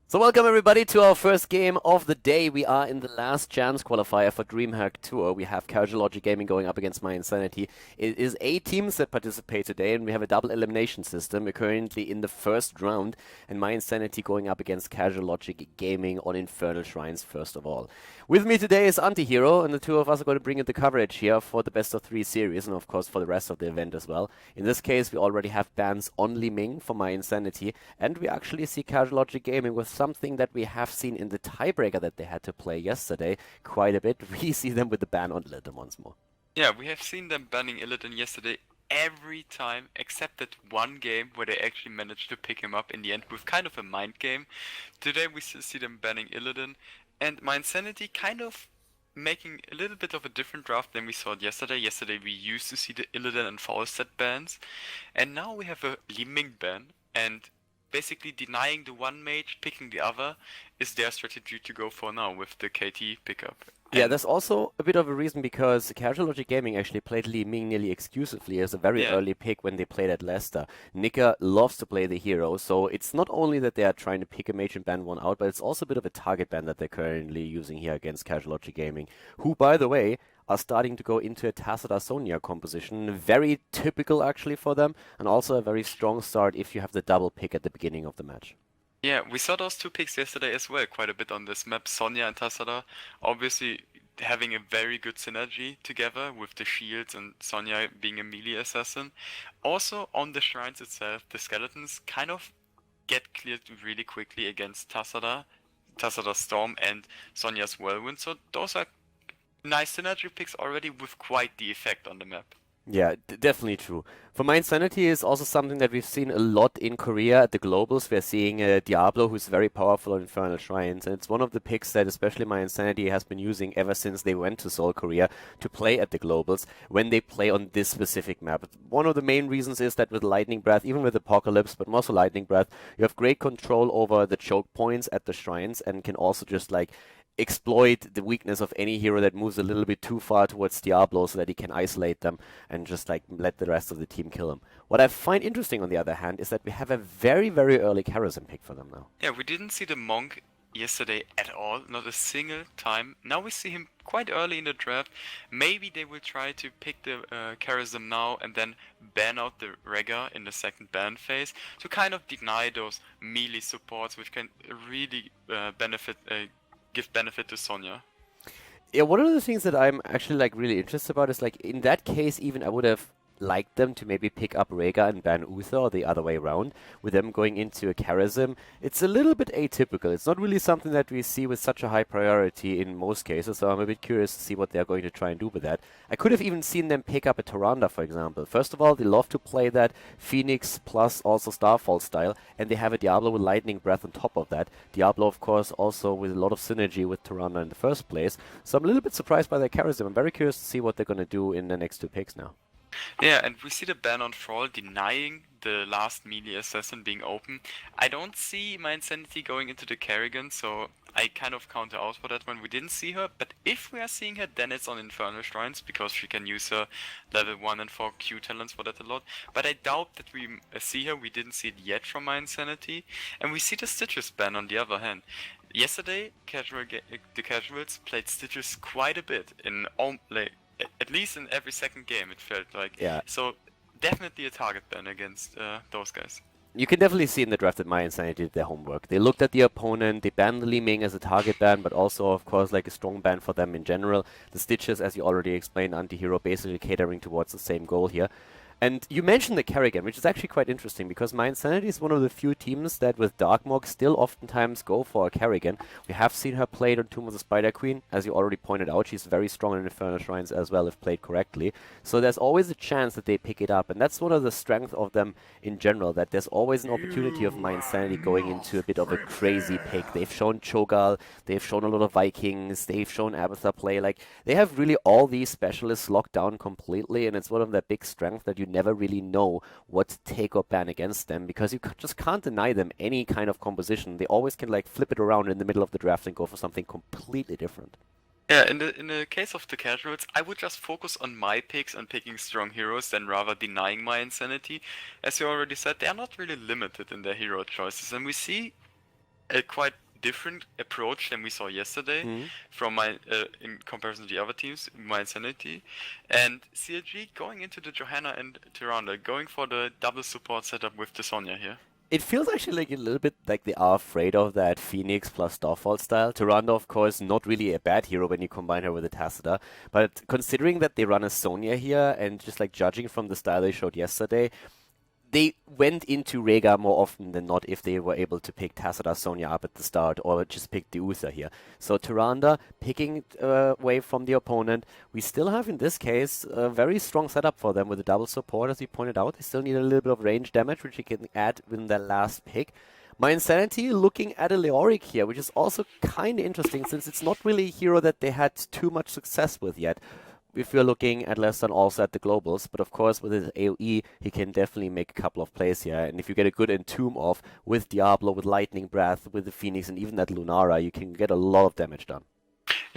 So welcome everybody to our first game of the day. We are in the last chance qualifier for Dreamhack Tour. We have CLG Gaming going up against mYinsanity. It is 8 teams that participate today, and we have a double elimination system. We're currently in the first round, and mYinsanity going up against CLG Gaming on Infernal Shrines first of all. With me today is AntiHero, and the two of us are going to bring you the coverage here for the best of 3 series, and of course for the rest of the event as well. In this case, we already have bans on Li Ming for mYinsanity, and we actually see CLG Gaming with something that we have seen in the tiebreaker that they had to play yesterday quite a bit. We see them with the ban on Illidan once more. Yeah, we have seen them banning Illidan yesterday every time, except that one game where they actually managed to pick him up in the end with kind of a mind game. Today we see them banning Illidan, and mYinsanity kind of making a little bit of a different draft than we saw it yesterday. Yesterday we used to see the Illidan and Falstad bans, and now we have a Li Ming ban, and basically denying the one mage, picking the other, is their strategy to go for now with the KT pickup. Yeah, there's also a bit of a reason because CLG Gaming actually played Li Ming nearly exclusively as a very early pick when they played at Leicester. Nika loves to play the hero, so it's not only that they are trying to pick a mage and ban one out, but it's also a bit of a target ban that they're currently using here against CLG Gaming, who, by the way, are starting to go into a Tassadar Sonya composition. Very typical actually for them, and also a very strong start if you have the double pick at the beginning of the match. Yeah, we saw those two picks yesterday as well, quite a bit on this map, Sonya and Tassadar. Obviously having a very good synergy together with the shields and Sonya being a melee assassin. Also on the shrines itself, the skeletons kind of get cleared really quickly against Tassadar, Tassadar's Storm and Sonya's Whirlwind, so those are nice synergy picks already with quite the effect on the map. Yeah, definitely true. For mYinsanity is also something that we've seen a lot in Korea at the Globals. We're seeing Diablo, who's very powerful on Infernal Shrines, and it's one of the picks that especially mYinsanity has been using ever since they went to Seoul, Korea to play at the Globals when they play on this specific map. One of the main reasons is that with Lightning Breath, even with Apocalypse, but also Lightning Breath, you have great control over the choke points at the shrines and can also just like exploit the weakness of any hero that moves a little bit too far towards Diablo so that he can isolate them and just like let the rest of the team kill him. What I find interesting on the other hand is that we have a very, very early Charism pick for them now. Yeah, we didn't see the Monk yesterday at all, not a single time. Now we see him quite early in the draft. Maybe they will try to pick the Charism now and then ban out the Rega in the second ban phase to kind of deny those melee supports which can really give benefit to Sonya. Yeah, one of the things that I'm actually like really interested about is like in that case even I would have liked them to maybe pick up Rega and ban Uther or the other way around, with them going into a Charism. It's a little bit atypical. It's not really something that we see with such a high priority in most cases, so I'm a bit curious to see what they're going to try and do with that. I could have even seen them pick up a Tyrande, for example. First of all, they love to play that Phoenix plus also Starfall style, and they have a Diablo with Lightning Breath on top of that. Diablo, of course, also with a lot of synergy with Tyrande in the first place. So I'm a little bit surprised by their Charism. I'm very curious to see what they're going to do in the next 2 picks now. Yeah, and we see the ban on Thrall denying the last melee assassin being open. I don't see mYinsanity going into the Kerrigan, so I kind of counter out for that one. We didn't see her, but if we are seeing her, then it's on Infernal Shrines, because she can use her level 1 and 4 Q talents for that a lot. But I doubt that we see her. We didn't see it yet from mYinsanity. And we see the Stitches ban on the other hand. Yesterday, the casuals played Stitches quite a bit in at least in every second game, it felt like. Yeah. So definitely a target ban against those guys. You can definitely see in the draft that mYinsanity did their homework. They looked at the opponent, they banned the Li Ming as a target ban, but also, of course, like a strong ban for them in general. The Stitches, as you already explained, AntiHero basically catering towards the same goal here. And you mentioned the Kerrigan, which is actually quite interesting, because mYinsanity is one of the few teams that with Darkmog still oftentimes go for a Kerrigan. We have seen her played on Tomb of the Spider Queen. As you already pointed out, she's very strong in Infernal Shrines as well if played correctly. So there's always a chance that they pick it up, and that's one of the strengths of them in general, that there's always an opportunity of mYinsanity going into a bit of a crazy pick. They've shown Cho'Gall, they've shown a lot of Vikings, they've shown Abathar play. Like, they have really all these specialists locked down completely, and it's one of their big strengths that you never really know what to take or ban against them, because you just can't deny them any kind of composition. They always can like flip it around in the middle of the draft and go for something completely different. Yeah, in the case of the casuals, I would just focus on my picks and picking strong heroes than rather denying mYinsanity. As you already said, they are not really limited in their hero choices, and we see a quite different approach than we saw yesterday from my in comparison to the other teams, mYinsanity, and CLG going into the Johanna and Tyrande, going for the double support setup with the Sonya here. It feels actually like a little bit like they are afraid of that Phoenix plus Starfall style. Tyrande, of course, not really a bad hero when you combine her with a Tacita, but considering that they run a Sonya here and just like judging from the style they showed yesterday, they went into Rega more often than not if they were able to pick Tacita Sonya up at the start or just pick the Uther here. So Tyrande picking away from the opponent. We still have in this case a very strong setup for them with a double support, as you pointed out. They still need a little bit of range damage, which you can add within their last pick. mYinsanity looking at a Leoric here, which is also kind of interesting since it's not really a hero that they had too much success with yet. If you're looking at less than also at the globals, but of course with his AoE he can definitely make a couple of plays here, and if you get a good entomb off with Diablo, with Lightning Breath, with the Phoenix and even that Lunara, you can get a lot of damage done.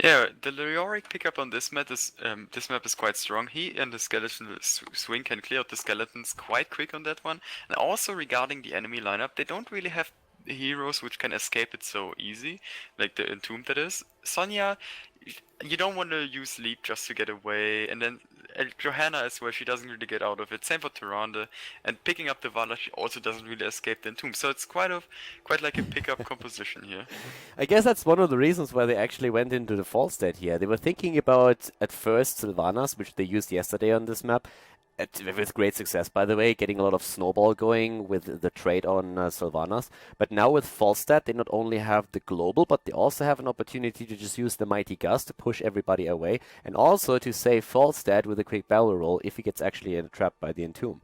Yeah, the Leoric pickup on this map is quite strong. He and the skeleton swing can clear out the skeletons quite quick on that one. And also regarding the enemy lineup, they don't really have heroes which can escape it so easy, like the entomb that is. Sonya, you don't want to use Leap just to get away, and then Johanna as well, she doesn't really get out of it. Same for Tyrande, and picking up the Vala, she also doesn't really escape the entomb. So it's quite like a pickup composition here. I guess that's one of the reasons why they actually went into the fall state here. They were thinking about, at first, Sylvanas, which they used yesterday on this map, with great success, by the way, getting a lot of snowball going with the trade on Sylvanas. But now with Falstad, they not only have the global, but they also have an opportunity to just use the Mighty Gust to push everybody away, and also to save Falstad with a quick barrel roll if he gets actually trapped by the Entomb.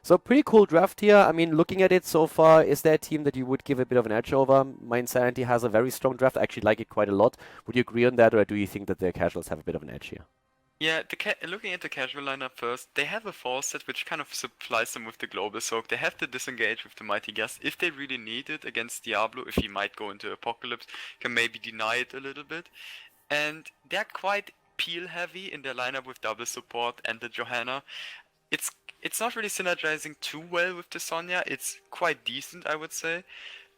So pretty cool draft here. I mean, looking at it so far, is there a team that you would give a bit of an edge over? mYinsanity has a very strong draft. I actually like it quite a lot. Would you agree on that, or do you think that the casuals have a bit of an edge here? Yeah, looking at the casual lineup first, they have a force set which kind of supplies them with the global soak. They have to disengage with the Mighty Gust if they really need it against Diablo. If he might go into Apocalypse, can maybe deny it a little bit. And they're quite peel heavy in their lineup with double support and the Johanna. It's not really synergizing too well with the Sonya. It's quite decent, I would say.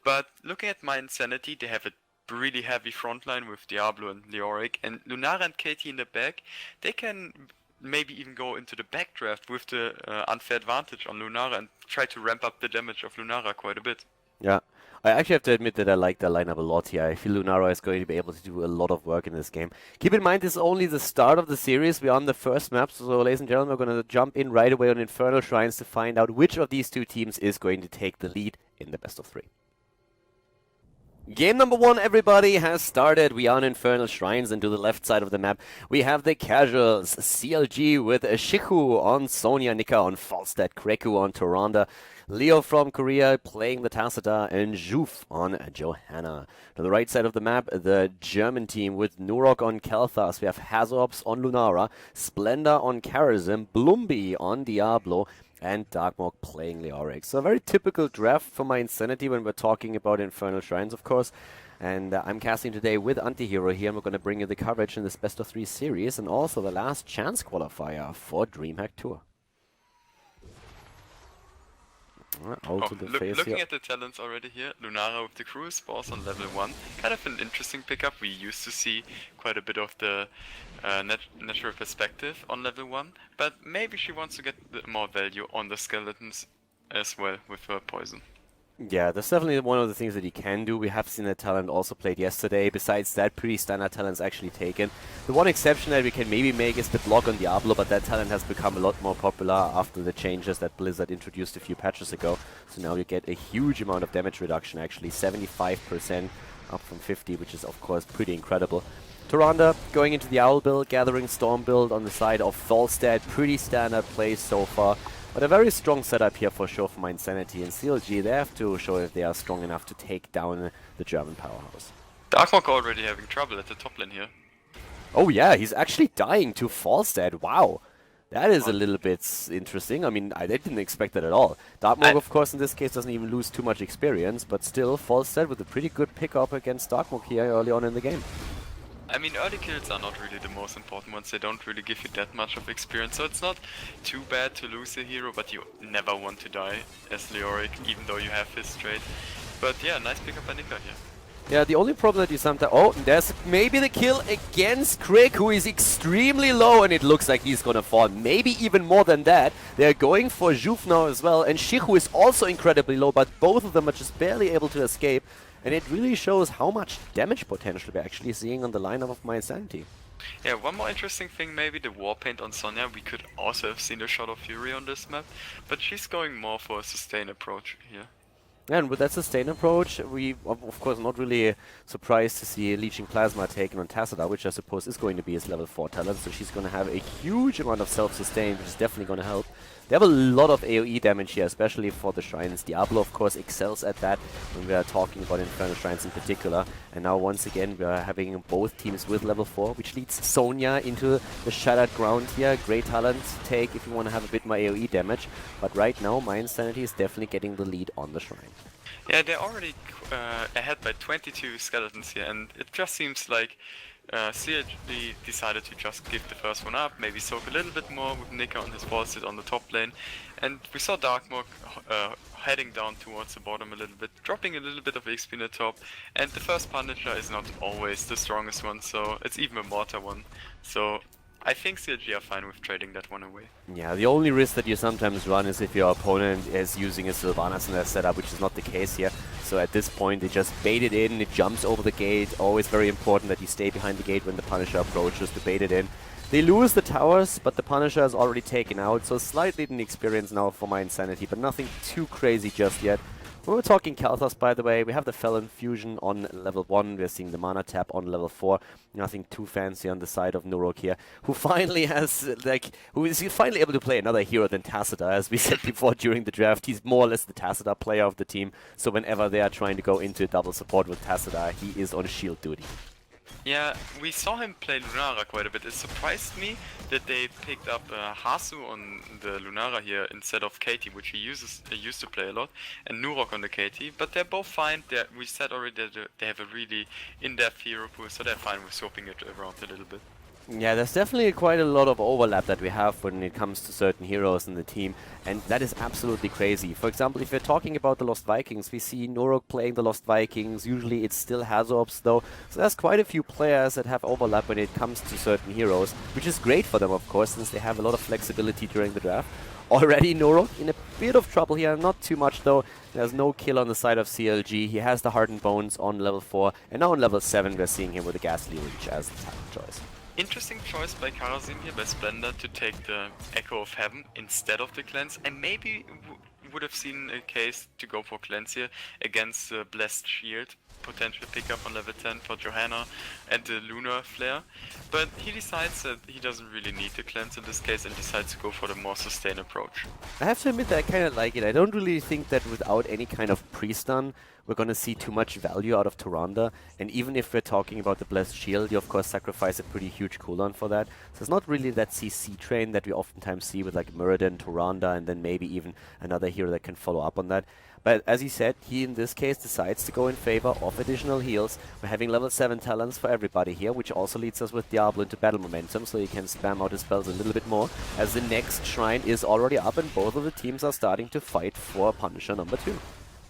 But looking at mYinsanity, they have a really heavy frontline with Diablo and Leoric, and Lunara and Katie in the back. They can maybe even go into the backdraft with the unfair advantage on Lunara and try to ramp up the damage of Lunara quite a bit. Yeah, I actually have to admit that I like the lineup a lot here. I feel Lunara is going to be able to do a lot of work in this game. Keep in mind, this is only the start of the series. We're on the first map, so ladies and gentlemen, we're going to jump in right away on Infernal Shrines to find out which of these two teams is going to take the lead in the best of 3. Game number 1, everybody, has started. We are on Infernal Shrines, and to the left side of the map, we have the casuals. CLG with Shiku on Sonya, Nika on Falstad, Kreku on Tyrande, Leo from Korea playing the Tacita, and Juf on Johanna. To the right side of the map, the German team with Nurok on Kel'Thas. We have Hazops on Lunara, Splendor on Karazim, Blumbi on Diablo, and Darkmog playing Leoric. So a very typical draft for mYinsanity when we're talking about Infernal Shrines, of course. And I'm casting today with AntiHero here, and we're going to bring you the coverage in this best of 3 series, and also the last chance qualifier for Dreamhack Tour. Looking at the talents already here, Lunara with the Cruise Balls on level 1. Kind of an interesting pickup. We used to see quite a bit of the natural perspective on level 1, but maybe she wants to get more value on the skeletons as well with her poison. Yeah, that's definitely one of the things that he can do. We have seen that talent also played yesterday. Besides that, pretty standard talents actually taken. The one exception that we can maybe make is the block on Diablo, but that talent has become a lot more popular after the changes that Blizzard introduced a few patches ago. So now you get a huge amount of damage reduction, actually 75% up from 50, which is of course pretty incredible. Tyrande going into the Owl build, gathering Storm build on the side of Falstad. Pretty standard plays so far. But a very strong setup here for sure for mYinsanity, and CLG, they have to show if they are strong enough to take down the German powerhouse. Darkmog already having trouble at the top lane here. Oh yeah, he's actually dying to Falstad. Wow. That is a little bit interesting. I mean, I didn't expect that at all. Darkmog, of course, in this case doesn't even lose too much experience, but still, Falstad with a pretty good pickup against Darkmog here early on in the game. I mean, early kills are not really the most important ones. They don't really give you that much of experience, so it's not too bad to lose a hero, but you never want to die as Leoric, even though you have his trait. But yeah, nice pickup by Nika here. Yeah, the only problem that you sometimes... Oh, there's maybe the kill against Crick, who is extremely low, and it looks like he's gonna fall. Maybe even more than that. They're going for Juve now as well, and Shih, who is also incredibly low, but both of them are just barely able to escape. And it really shows how much damage potential we're actually seeing on the lineup of mYinsanity. Yeah, one more interesting thing, maybe the Warpaint on Sonya. We could also have seen a shot of Fury on this map, but she's going more for a sustain approach here. And with that sustain approach, we of course not really surprised to see Leeching Plasma taken on Tassadar, which I suppose is going to be his level 4 talent, so she's going to have a huge amount of self-sustain, which is definitely going to help. They have a lot of AoE damage here, especially for the shrines. Diablo, of course, excels at that when we are talking about Infernal Shrines in particular. And now, once again, we are having both teams with level 4, which leads Sonya into the Shattered Ground here. Great talent take if you want to have a bit more AoE damage. But right now, mYinsanity is definitely getting the lead on the shrine. Yeah, they're already ahead by 22 skeletons here, and it just seems like CLG decided to just give the first one up, maybe soak a little bit more with Nika on his wall sit on the top lane, and we saw Darkmog heading down towards the bottom a little bit, dropping a little bit of XP in the top, and the first Punisher is not always the strongest one, so it's even a mortar one, so I think CLG are fine with trading that one away. Yeah, the only risk that you sometimes run is if your opponent is using a Sylvanas in their setup, which is not the case here. So at this point, they just bait it in, it jumps over the gate. Always very important that you stay behind the gate when the Punisher approaches to bait it in. They lose the towers, but the Punisher is already taken out, so slightly an experience now for mYinsanity, but nothing too crazy just yet. When we're talking Kalthas, by the way, we have the Felon Fusion on level 1, we're seeing the Mana Tap on level 4, nothing too fancy on the side of Nurok here, who finally has, who is finally able to play another hero than Tassadar, as we said before during the draft. He's more or less the Tassadar player of the team, so whenever they are trying to go into double support with Tassadar, he is on shield duty. Yeah, we saw him play Lunara quite a bit. It surprised me that they picked up Hasu on the Lunara here instead of Katie, which he used to play a lot, and Nurok on the Katie. But they're both fine. We said already that they have a really in-depth hero pool, so they're fine with swapping it around a little bit. Yeah, there's definitely quite a lot of overlap that we have when it comes to certain heroes in the team, and that is absolutely crazy. For example, if we're talking about the Lost Vikings, we see Nurok playing the Lost Vikings. Usually it's still Hazorps though, so there's quite a few players that have overlap when it comes to certain heroes, which is great for them, of course, since they have a lot of flexibility during the draft. Already Nurok in a bit of trouble here, not too much though. There's no kill on the side of CLG. He has the Hardened Bones on level 4, and now on level 7 we're seeing him with the Ghastly Reach as the talent choice. Interesting choice by Karazin here, by Splendor, to take the Echo of Heaven instead of the Cleanse. I maybe would have seen a case to go for Cleanse here against the Blessed Shield. Potential pickup on level 10 for Johanna and the Lunar Flare. But he decides that he doesn't really need the Cleanse in this case and decides to go for the more sustained approach. I have to admit that I kind of like it. I don't really think that without any kind of pre-stun, we're going to see too much value out of Tyrande. And even if we're talking about the Blessed Shield, you of course sacrifice a pretty huge cooldown for that. So it's not really that CC train that we oftentimes see with like Muradin, Tyrande, and then maybe even another hero that can follow up on that. But as he said, he in this case decides to go in favor of additional heals. We're having level 7 talents for everybody here, which also leads us with Diablo into battle momentum, so he can spam out his spells a little bit more, as the next shrine is already up and both of the teams are starting to fight for Punisher number 2.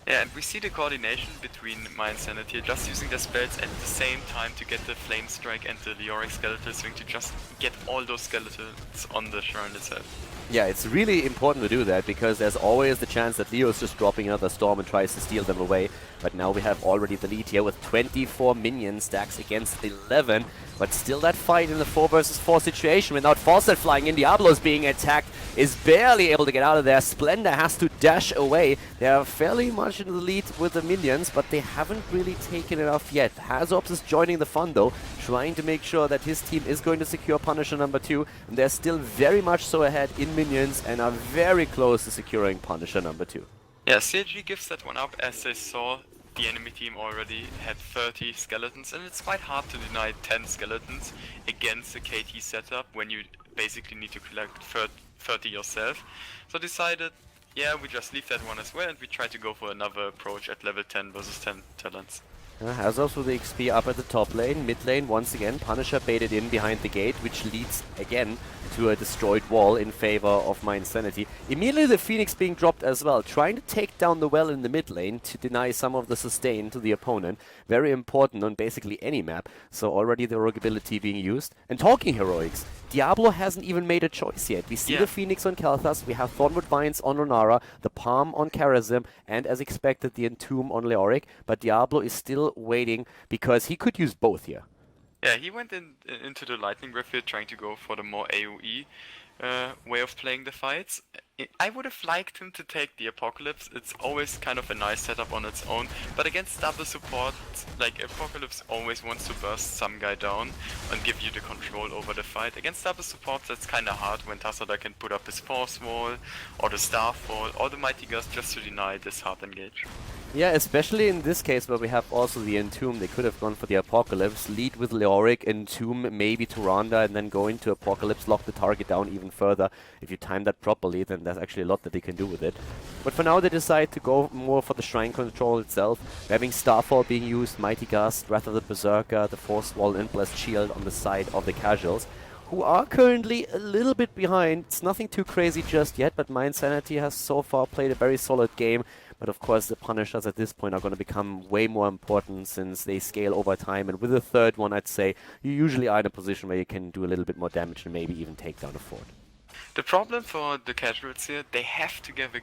Yeah, and we see the coordination between mYinsanity just using their spells at the same time to get the Flame Strike and the Leoric Skeletal Swing to just get all those skeletons on the shrine itself. Yeah, it's really important to do that, because there's always the chance that Leo's just dropping another storm and tries to steal them away. But now we have already the lead here with 24 minion stacks against 11. But still that fight in the 4 versus 4 situation without Fawcett flying in. Diablo's being attacked, is barely able to get out of there. Splendor has to dash away. They are fairly much in the lead with the minions, but they haven't really taken it off yet. Hazorps is joining the fun though, trying to make sure that his team is going to secure Punisher number 2. And they're still very much so ahead in minions and are very close to securing Punisher number 2. Yeah, CLG gives that one up as they saw the enemy team already had 30 skeletons, and it's quite hard to deny 10 skeletons against a KT setup when you basically need to collect 30 yourself. So decided, yeah, we just leave that one as well and we try to go for another approach at level 10 versus 10 talents. Hazards with the XP up at the top lane. Mid lane, once again, Punisher baited in behind the gate, which leads again to a destroyed wall in favor of mYinsanity. Immediately the Phoenix being dropped as well, trying to take down the well in the mid lane to deny some of the sustain to the opponent. Very important on basically any map, so already the heroic ability being used. And talking heroics, Diablo hasn't even made a choice yet. We see the Phoenix on Kalthas, we have Thornwood Vines on Renara, the Palm on Karazim, and as expected the Entomb on Leoric, but Diablo is still waiting because he could use both here. Yeah, he went into the Lightning Breath here trying to go for the more AoE way of playing the fights. I would have liked him to take the Apocalypse. It's always kind of a nice setup on its own, but against double support, like Apocalypse always wants to burst some guy down and give you the control over the fight. Against double support, that's kind of hard when Tassadar can put up his Force Wall or the Staff Wall or the Mighty Gust just to deny this hard engage. Yeah, especially in this case where we have also the Entomb. They could have gone for the Apocalypse, lead with Leoric, Entomb, maybe Tyrande, and then go into Apocalypse, lock the target down even further. If you time that properly, then there's actually a lot that they can do with it. But for now they decide to go more for the Shrine control itself, having Starfall being used, Mighty Gust, Wrath of the Berserker, the Force Wall, and Blessed Shield on the side of the casuals, who are currently a little bit behind. It's nothing too crazy just yet, but mYinsanity has so far played a very solid game. But of course the Punishers at this point are going to become way more important since they scale over time. And with a third one, I'd say you usually are in a position where you can do a little bit more damage and maybe even take down a fort. The problem for the casuals here, they have to get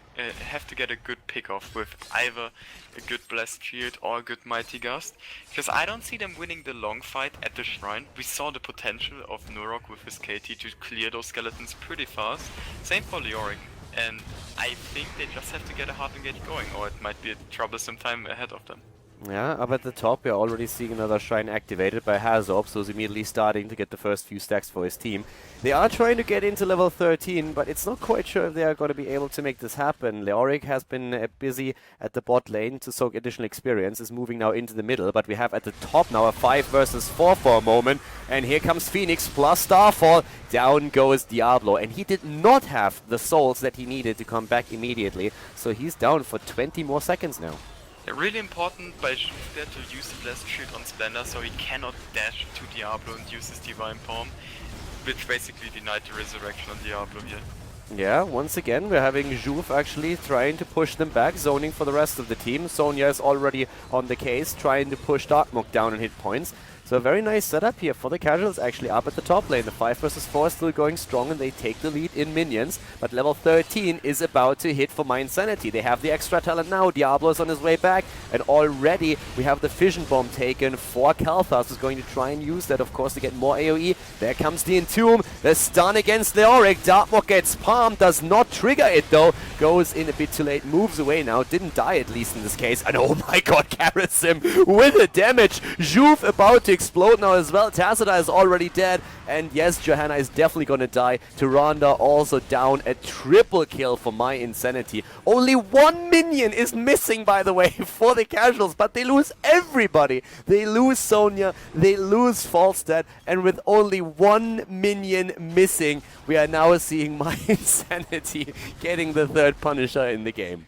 a good pick-off with either a good Blessed Shield or a good Mighty Gust, because I don't see them winning the long fight at the Shrine. We saw the potential of Nurok with his KT to clear those skeletons pretty fast. Same for Leoric. And I think they just have to get a hard engage going, or it might be a troublesome time ahead of them. Yeah, up at the top we are already seeing another Shrine activated by Hazorb, so he's immediately starting to get the first few stacks for his team. They are trying to get into level 13, but it's not quite sure if they are going to be able to make this happen. Leoric has been busy at the bot lane to soak additional experience, is moving now into the middle, but we have at the top now a 5 versus 4 for a moment, and here comes Phoenix plus Starfall. Down goes Diablo, and he did not have the souls that he needed to come back immediately, so he's down for 20 more seconds now. Really important by Juve there to use the Blessed Shield on Splendor so he cannot dash to Diablo and use his Divine Palm, which basically denied the resurrection on Diablo here. Yeah, once again we're having Juve actually trying to push them back, zoning for the rest of the team. Sonya is already on the case, trying to push Darkmook down and hit points. So a very nice setup here for the casuals actually up at the top lane. The 5 versus 4 is still going strong and they take the lead in minions. But level 13 is about to hit for mYinsanity. They have the extra talent now. Diablo is on his way back. And already we have the Fission Bomb taken for Kalthas, who's going to try and use that, of course, to get more AoE. There comes the Entomb. The stun against Leoric. Darkmook gets palmed. Does not trigger it though. Goes in a bit too late. Moves away now. Didn't die at least in this case. And oh my god, Karazim with the damage. Juve about to explode now as well. Tassadar is already dead. And yes, Johanna is definitely going to die. Tyrande also down. A triple kill for mYinsanity. Only one minion is missing, by the way, for the casuals. But they lose everybody. They lose Sonya. They lose Falstad. And with only one minion missing, we are now seeing mYinsanity getting the third Punisher in the game.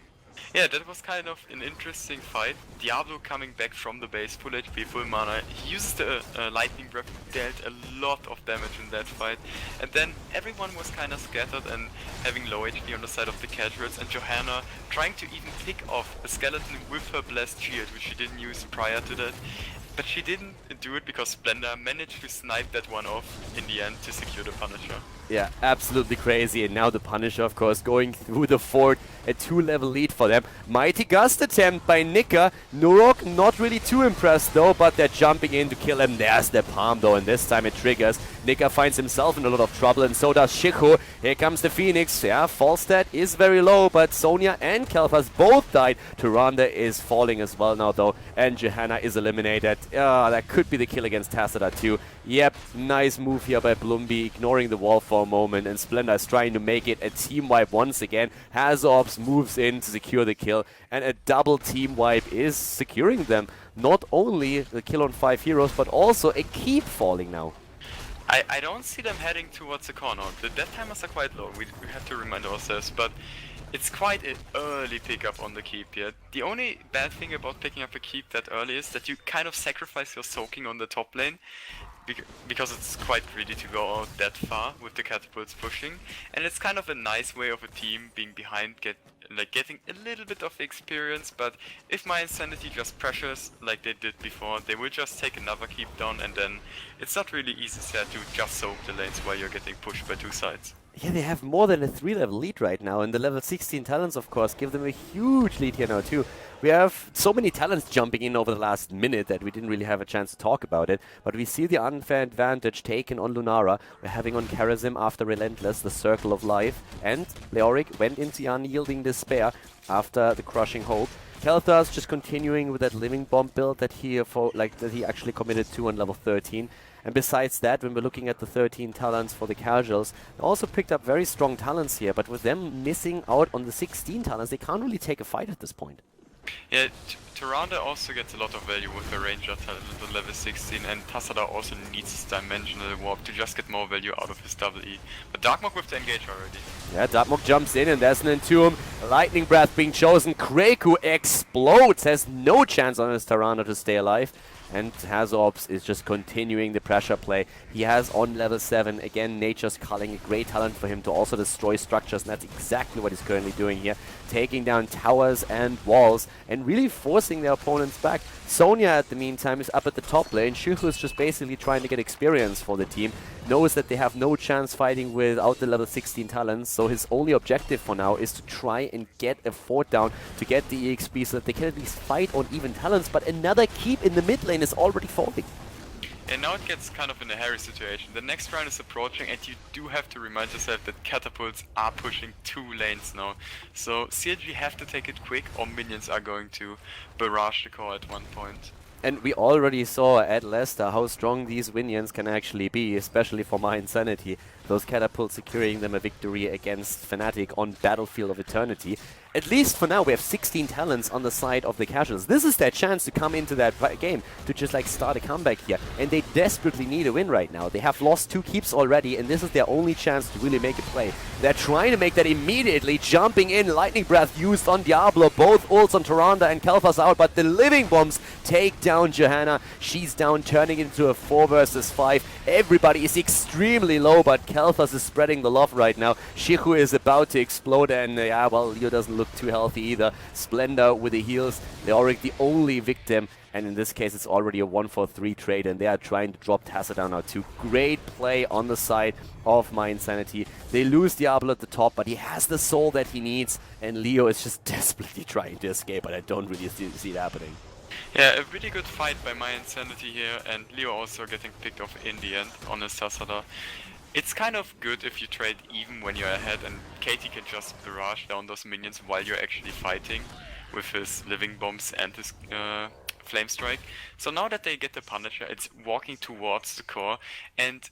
Yeah, that was kind of an interesting fight. Diablo coming back from the base, full HP, full mana. He used the Lightning Breath, dealt a lot of damage in that fight. And then everyone was kind of scattered and having low HP on the side of the casuals. And Johanna trying to even pick off a skeleton with her Blessed Shield, which she didn't use prior to that. But she didn't do it because Splendor managed to snipe that one off in the end to secure the Punisher. Yeah, absolutely crazy. And now the Punisher, of course, going through the fort. A 2-level lead for them. Mighty Gust attempt by Nika. Nurok not really too impressed though, but they're jumping in to kill him. There's the palm though, and this time it triggers. Nika finds himself in a lot of trouble, and so does Shikhu. Here comes the Phoenix. Yeah, Falstad is very low, but Sonya and Kalthas both died. Tyrande is falling as well now though, and Johanna is eliminated. That could be the kill against Tassadar too. Yep, nice move here by Blumby, ignoring the wall for a moment, and Splendor is trying to make it a team wipe once again. Hazorb moves in to secure the kill, and a double team wipe is securing them. Not only the kill on 5 heroes, but also a keep falling now. I don't see them heading towards the corner. The death timers are quite low, we have to remind ourselves, but it's quite an early pickup on the keep here. The only bad thing about picking up a keep that early is that you kind of sacrifice your soaking on the top lane, because it's quite greedy to go out that far with the catapults pushing, and it's kind of a nice way of a team being behind, getting a little bit of experience. But if mYinsanity just pressures like they did before, they will just take another keep down, and then it's not really easy set to just soak the lanes while you're getting pushed by two sides. Yeah, they have more than a 3-level lead right now, and the level 16 talents, of course, give them a huge lead here now too. We have so many talents jumping in over the last minute that we didn't really have a chance to talk about it, but we see the unfair advantage taken on Lunara. We're having on Karazim after Relentless, the Circle of Life, and Leoric went into Unyielding Despair after the Crushing Hope. Khaldor's just continuing with that Living Bomb build that he actually committed to on level 13. And besides that, when we're looking at the 13 talents for the casuals, they also picked up very strong talents here, but with them missing out on the 16 talents, they can't really take a fight at this point. Yeah, Tyrande also gets a lot of value with the Ranger talent on level 16, and Tassadar also needs his Dimensional Warp to just get more value out of his double E. But Darkmok with the engage already. Yeah, Darkmok jumps in and there's an Entomb. Lightning Breath being chosen. Kreku explodes, has no chance on his Tyrande to stay alive. And Hazorps is just continuing the pressure play. He has on level 7, again, Nature's Culling, a great talent for him to also destroy structures, and that's exactly what he's currently doing here. Taking down towers and walls, and really forcing their opponents back. Sonya, at the meantime, is up at the top lane. Shihu is just basically trying to get experience for the team. Knows that they have no chance fighting without the level 16 talents, so his only objective for now is to try and get a fort down to get the EXP so that they can at least fight on even talents, but another keep in the mid lane is already falling. And now it gets kind of in a hairy situation. The next round is approaching, and you do have to remind yourself that catapults are pushing 2 lanes now. So CLG have to take it quick, or minions are going to barrage the core at one point. And we already saw at Leicester how strong these minions can actually be, especially for mYinsanity. Those catapults securing them a victory against Fnatic on Battlefield of Eternity. At least for now, we have 16 talents on the side of the casuals. This is their chance to come into that game, to just like start a comeback here. And they desperately need a win right now. They have lost 2 keeps already, and this is their only chance to really make a play. They're trying to make that immediately, jumping in. Lightning Breath used on Diablo. Both ults on Tyrande and Kalthas out, but the Living Bombs take down Johanna. She's down, turning into a 4 versus 5. Everybody is extremely low, but Kalthas is spreading the love right now. Shihu is about to explode, and yeah, well, Leo doesn't look too healthy either. Splendor with the heals. Leoric the only victim, and in this case it's already a 1-4-3 trade, and they are trying to drop Tassadar now too. Great play on the side of mYinsanity. They lose Diablo at the top, but he has the soul that he needs, and Leo is just desperately trying to escape, but I don't really see it happening. Yeah, a really good fight by mYinsanity here, and Leo also getting picked off in the end on his Tassadar. It's kind of good if you trade even when you're ahead, and Katie can just barrage down those minions while you're actually fighting with his Living Bombs and his Flame Strike. So now that they get the Punisher, it's walking towards the core, and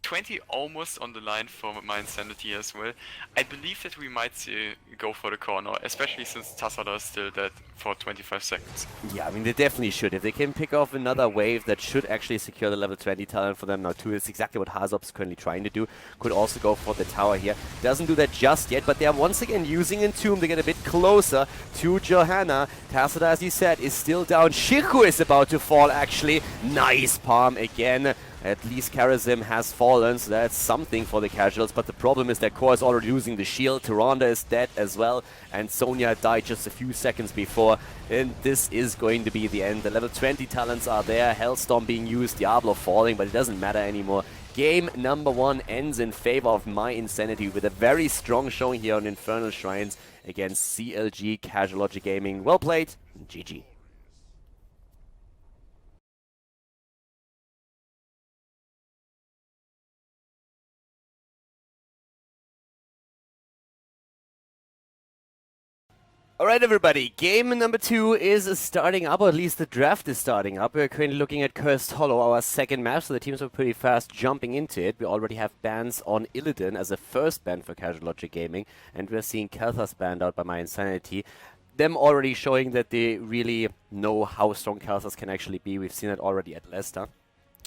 20 almost on the line for mYinsanity as well. I believe that we might see go for the core now, especially since Tassadar is still dead for 25 seconds. Yeah, I mean, they definitely should. If they can pick off another wave, that should actually secure the level 20 talent for them now too. It's exactly what Hazorp is currently trying to do. Could also go for the tower here. Doesn't do that just yet, but they are once again using Entomb to get a bit closer to Johanna. Tassadar, as you said, is still down. Shihu is about to fall, actually. Nice palm again. At least Karazim has fallen, so that's something for the casuals, but the problem is that Core is already losing the shield, Tyrande is dead as well, and Sonya died just a few seconds before, and this is going to be the end. The level 20 talents are there, Hellstorm being used, Diablo falling, but it doesn't matter anymore. Game number 1 ends in favor of mYinsanity with a very strong showing here on Infernal Shrines against CLG Casual Logic Gaming. Well played, GG. Alright everybody, game number 2 is starting up, or at least the draft is starting up. We're currently looking at Cursed Hollow, our second map, so the teams are pretty fast jumping into it. We already have bans on Illidan as a first ban for Casual Logic Gaming, and we're seeing Kalthas banned out by mYinsanity. Them already showing that they really know how strong Kalthas can actually be. We've seen it already at Leicester.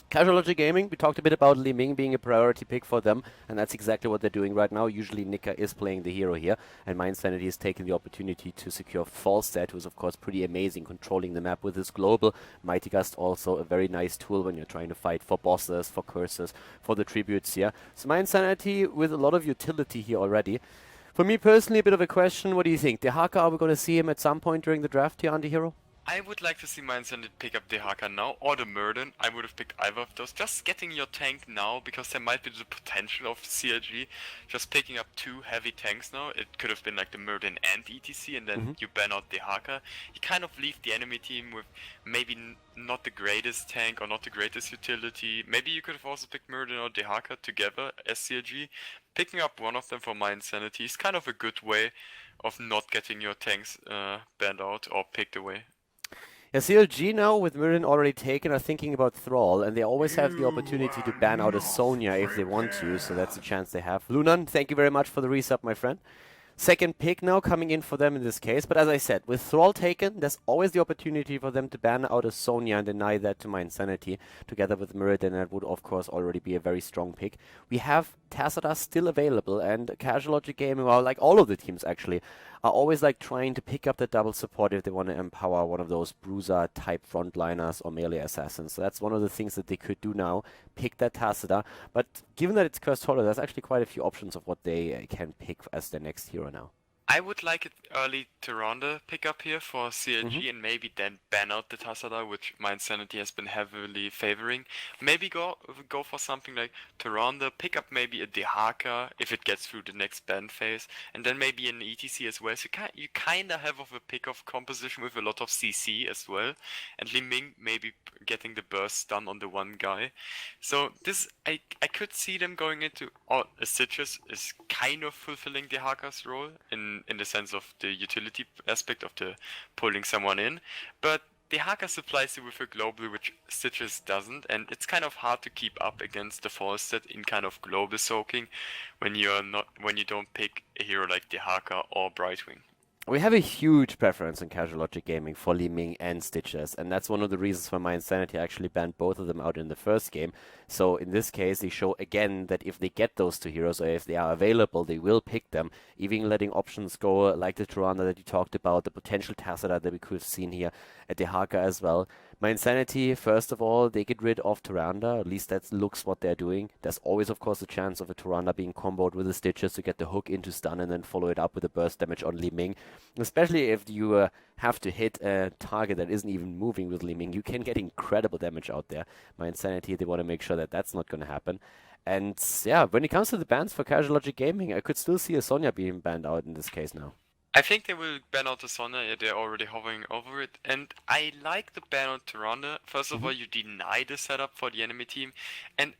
Casual Logic Gaming, we talked a bit about Li Ming being a priority pick for them, and that's exactly what they're doing right now. Usually Nika is playing the hero here, and mYinsanity is taking the opportunity to secure Falstad, who's of course pretty amazing, controlling the map with his global. Mighty Gust also a very nice tool when you're trying to fight for bosses, for curses, for the tributes here. So mYinsanity with a lot of utility here already. For me personally, a bit of a question. What do you think? Dehaka, are we going to see him at some point during the draft here, AntiHero? I would like to see mYinsanity pick up the Haka now, or the Murden. I would have picked either of those. Just getting your tank now, because there might be the potential of CLG. Just picking up 2 heavy tanks now. It could have been like the Murden and ETC, and then you ban out the Haka. You kind of leave the enemy team with maybe not the greatest tank or not the greatest utility. Maybe you could have also picked Murden or the Haka together as CLG. Picking up one of them for mYinsanity is kind of a good way of not getting your tanks banned out or picked away. Yeah, CLG now, with Mirren already taken, are thinking about Thrall, and they always have the opportunity to ban out a Sonya if they want to, so that's a chance they have. Lunan, thank you very much for the resub, my friend. Second pick now coming in for them in this case, but as I said, with Thrall taken, there's always the opportunity for them to ban out a Sonya and deny that to mYinsanity. Together with Mirrodin, that would of course already be a very strong pick. We have Tacita still available, and Casual Logic Gaming, well, like all of the teams actually, are always like trying to pick up the double support if they want to empower one of those bruiser type frontliners or melee assassins. So that's one of the things that they could do now, pick that Tacita. But given that it's Cursed Hollow, there's actually quite a few options of what they can pick as their next hero now. I would like an early Tyrande pickup here for CLG and maybe then ban out the Tacita, which mYinsanity has been heavily favoring. Maybe go for something like Tyrande, pick up maybe a Dehaka if it gets through the next ban phase, and then maybe an ETC as well. So you kind of have a pick-off composition with a lot of CC as well, and Li Ming maybe getting the burst stun on the one guy. So this, I could see them going into, Stitches is kind of fulfilling Dehaka's role in the sense of the utility aspect of the pulling someone in, but the Haka supplies you with a global which Stitches doesn't, and it's kind of hard to keep up against the Falstad in kind of global soaking when you don't pick a hero like the Haka or Brightwing. We have a huge preference in Casual Logic Gaming for Li Ming and Stitches, and that's one of the reasons why mYinsanity actually banned both of them out in the first game. So in this case, they show again that if they get those two heroes, or if they are available, they will pick them, even letting options go like the Tyrande that you talked about, the potential Tacita that we could have seen here at the Haka as well. mYinsanity, first of all, they get rid of Tyrande, at least that looks what they're doing. There's always, of course, a chance of a Tyrande being comboed with the Stitches to get the hook into stun and then follow it up with a burst damage on Li Ming. Especially if you have to hit a target that isn't even moving with Li Ming, you can get incredible damage out there. mYinsanity, they want to make sure that that's not going to happen. And yeah, when it comes to the bans for Casual Logic Gaming, I could still see a Sonya being banned out in this case now. I think they will ban out the Sonya, they're already hovering over it, and I like the ban on Tyrande. First of all, you deny the setup for the enemy team, and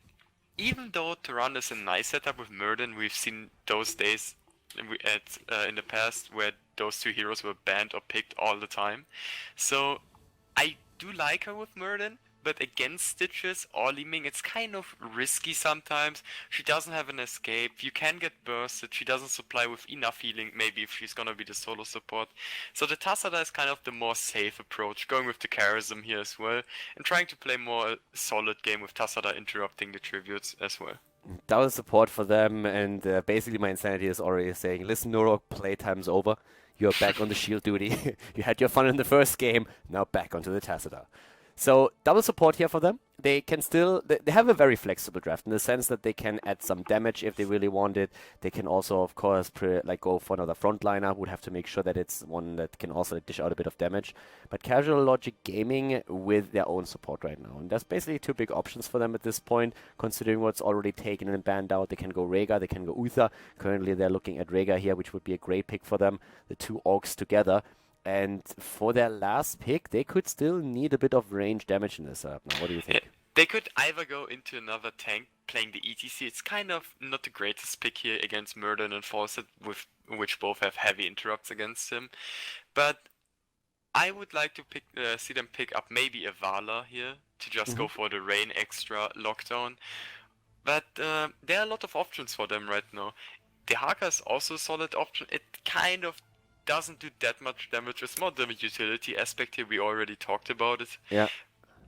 even though Tyrande is a nice setup with Murden, we've seen those days in the past where those two heroes were banned or picked all the time. So I do like her with Murden, but against Stitches or Li Ming, it's kind of risky sometimes. She doesn't have an escape, you can get bursted, she doesn't supply with enough healing, maybe if she's gonna be the solo support. So the Tacita is kind of the more safe approach, going with the charism here as well, and trying to play more solid game with Tacita interrupting the tributes as well. That was support for them, and basically mYinsanity is already saying, listen Nurok, playtime's over. You're back on the shield duty. You had your fun in the first game, now back onto the Tacita. So double support here for them. They can still, they have a very flexible draft in the sense that they can add some damage if they really want it. They can also, of course, go for another frontliner. Would have to make sure that it's one that can also dish out a bit of damage. But Casual Logic Gaming with their own support right now. And there's basically two big options for them at this point, considering what's already taken and banned out. They can go Rhaegar, they can go Uther. Currently they're looking at Rhaegar here, which would be a great pick for them. The two orcs together. And for their last pick, they could still need a bit of range damage in this setup. Now, what do you think? They could either go into another tank playing the ETC. It's kind of not the greatest pick here against Murden and Falstad, which both have heavy interrupts against him. But I would like to see them pick up maybe a Vala here to just go for the rain extra lockdown. But there are a lot of options for them right now. The Haka is also a solid option. It kind of doesn't do that much damage. It's more the utility aspect here. We already talked about it. Yeah.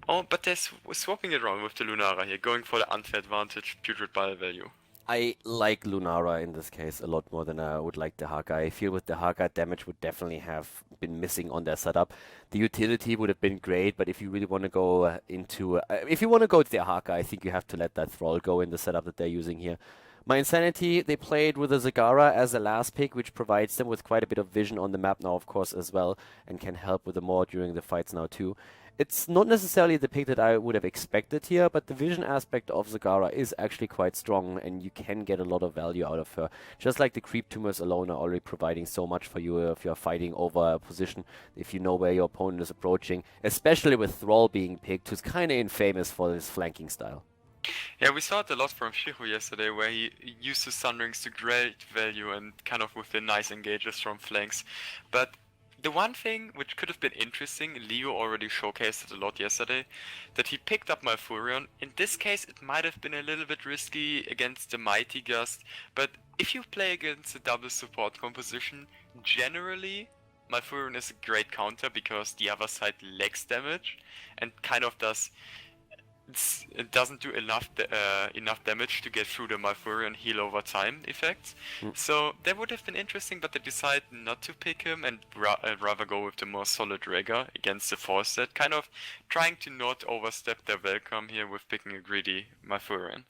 Oh, but they're swapping it around with the Lunara here, going for the unfair advantage putrid bile value. I like Lunara in this case a lot more than I would like the Haka. I feel with the Haka, damage would definitely have been missing on their setup. The utility would have been great, but if you really want to go if you want to go to the Haka, I think you have to let that Thrall go in the setup that they're using here. mYinsanity, they played with a Zagara as a last pick, which provides them with quite a bit of vision on the map now, of course, as well, and can help with the more during the fights now, too. It's not necessarily the pick that I would have expected here, but the vision aspect of Zagara is actually quite strong, and you can get a lot of value out of her. Just like the creep tumors alone are already providing so much for you if you're fighting over a position, if you know where your opponent is approaching, especially with Thrall being picked, who's kind of infamous for his flanking style. Yeah, we saw it a lot from Shihu yesterday, where he used his Sunrings to great value and kind of with the nice engages from flanks. But the one thing which could have been interesting, Leo already showcased it a lot yesterday, that he picked up Malfurion. In this case, it might have been a little bit risky against the Mighty Gust, but if you play against a double support composition, generally Malfurion is a great counter because the other side lacks damage and kind of it doesn't do enough damage to get through the Malfurion heal over time effects. So that would have been interesting, but they decided not to pick him and rather go with the more solid Rega against the Force set, kind of trying to not overstep their welcome here with picking a greedy Malfurion.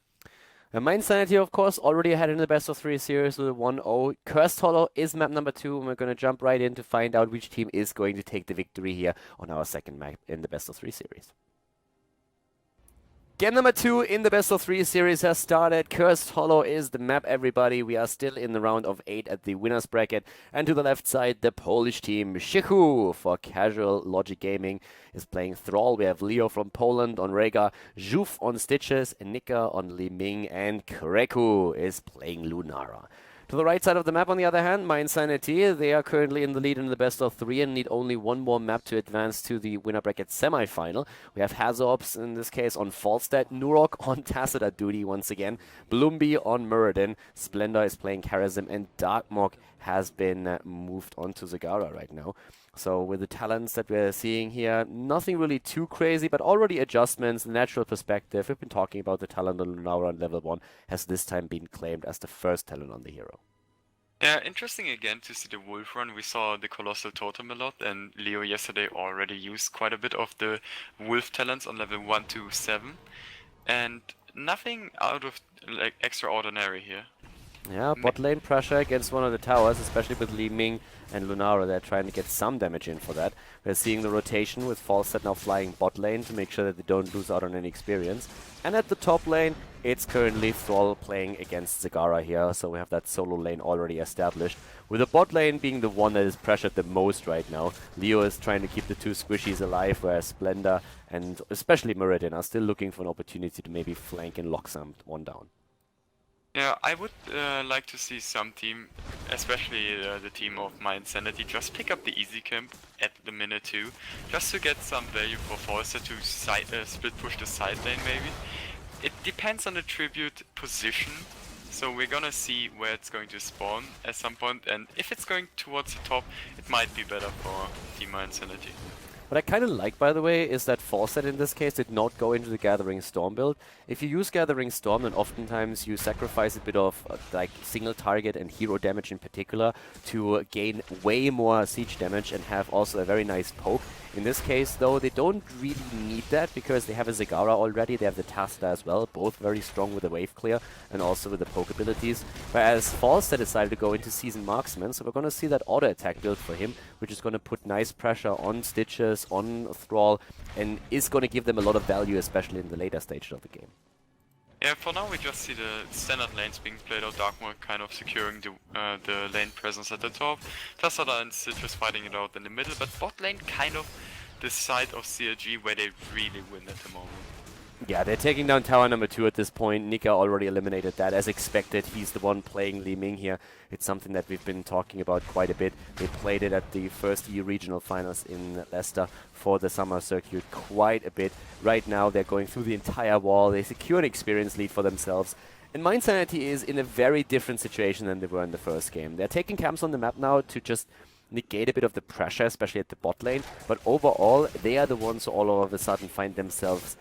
mYinsanity, of course, already ahead in the best of 3 series with a 1-0. Cursed Hollow is map number 2, and we're going to jump right in to find out which team is going to take the victory here on our second map in the best of 3 series. Game number 2 in the best of 3 series has started. Cursed Hollow is the map, everybody. We are still in the round of 8 at the winner's bracket. And to the left side, the Polish team. Shihu for Casual Logic Gaming is playing Thrall. We have Leo from Poland on Rega, Zhuf on Stitches, Nika on Li Ming, and Kreku is playing Lunara. To the right side of the map, on the other hand, mYinsanity, they are currently in the lead in the best of 3 and need only one more map to advance to the winner bracket semi-final. We have Hazorps, in this case, on Falstad, Nurok on Tacit at duty once again, Bloomby on Muradin, Splendor is playing Karazim, and Darkmog has been moved on to Zagara right now. So with the talents that we're seeing here, nothing really too crazy, but already adjustments, natural perspective. We've been talking about the talent on Lunara on level 1 has this time been claimed as the first talent on the hero. Yeah, interesting again to see the Wolf run. We saw the Colossal Totem a lot, and Leo yesterday already used quite a bit of the Wolf talents on level 1 to 7. And nothing out of like extraordinary here. Yeah, bot lane pressure against one of the towers, especially with Li Ming and Lunara. They're trying to get some damage in for that. We're seeing the rotation with Falstad now flying bot lane to make sure that they don't lose out on any experience. And at the top lane, it's currently Thrall playing against Zagara here, so we have that solo lane already established. With the bot lane being the one that is pressured the most right now, Leo is trying to keep the two squishies alive, whereas Splendor and especially Muradin are still looking for an opportunity to maybe flank and lock someone down. Yeah, I would like to see some team, especially the team of mYinsanity, just pick up the easy camp at the minute 2, just to get some value for Forster to split push the side lane maybe. It depends on the tribute position, so we're gonna see where it's going to spawn at some point, and if it's going towards the top, it might be better for team mYinsanity. What I kind of like, by the way, is that Falstad in this case did not go into the Gathering Storm build. If you use Gathering Storm, then oftentimes you sacrifice a bit of like single target and hero damage in particular to gain way more siege damage and have also a very nice poke. In this case, though, they don't really need that because they have a Zagara already, they have the Tasta as well, both very strong with the wave clear and also with the poke abilities. Whereas Falstad decided to go into Seasoned Marksman, so we're going to see that auto attack build for him, which is going to put nice pressure on Stitches, on Thrall, and is going to give them a lot of value, especially in the later stages of the game. Yeah, for now we just see the standard lanes being played out, Darkmore kind of securing the lane presence at the top, Tassada and Stitches fighting it out in the middle, but bot lane kind of the side of CLG where they really win at the moment. Yeah, they're taking down tower number 2 at this point. Nika already eliminated that. As expected, he's the one playing Li Ming here. It's something that we've been talking about quite a bit. They played it at the first EU regional finals in Leicester for the summer circuit quite a bit. Right now, they're going through the entire wall. They secure an experience lead for themselves. And mYinsanity is in a very different situation than they were in the first game. They're taking camps on the map now to just negate a bit of the pressure, especially at the bot lane. But overall, they are the ones who all of a sudden find themselves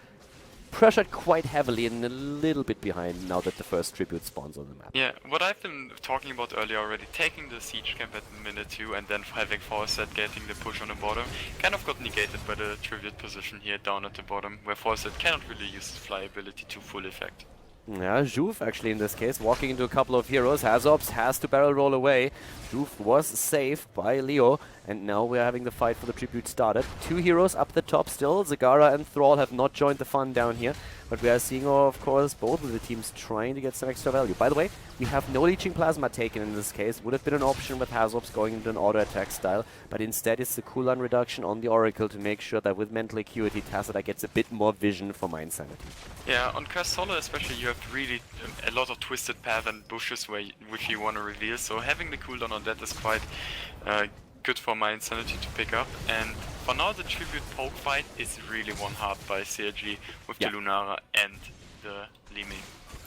pressured quite heavily and a little bit behind now that the first tribute spawns on the map. Yeah, what I've been talking about earlier already, taking the siege camp at minute 2 and then having Fawcett getting the push on the bottom, kind of got negated by the tribute position here down at the bottom, where Fawcett cannot really use his fly ability to full effect. Yeah, Juve actually in this case, walking into a couple of heroes. Hazops has to barrel roll away. Juve was saved by Leo, and now we're having the fight for the tribute started. 2 heroes up the top still. Zagara and Thrall have not joined the fun down here, but we are seeing, of course, both of the teams trying to get some extra value. By the way, we have no Leeching Plasma taken in this case. Would have been an option with Hazops going into an auto-attack style, but instead it's the cooldown reduction on the Oracle to make sure that with Mental Acuity, Tacita gets a bit more vision for mYinsanity. Yeah, on Curse Solo especially, you have really a lot of twisted path and bushes which you want to reveal, so having the cooldown on that is quite good for mYinsanity to pick up. And for now, the tribute poke fight is really won hard by CLG with the Lunara and the Li Ming.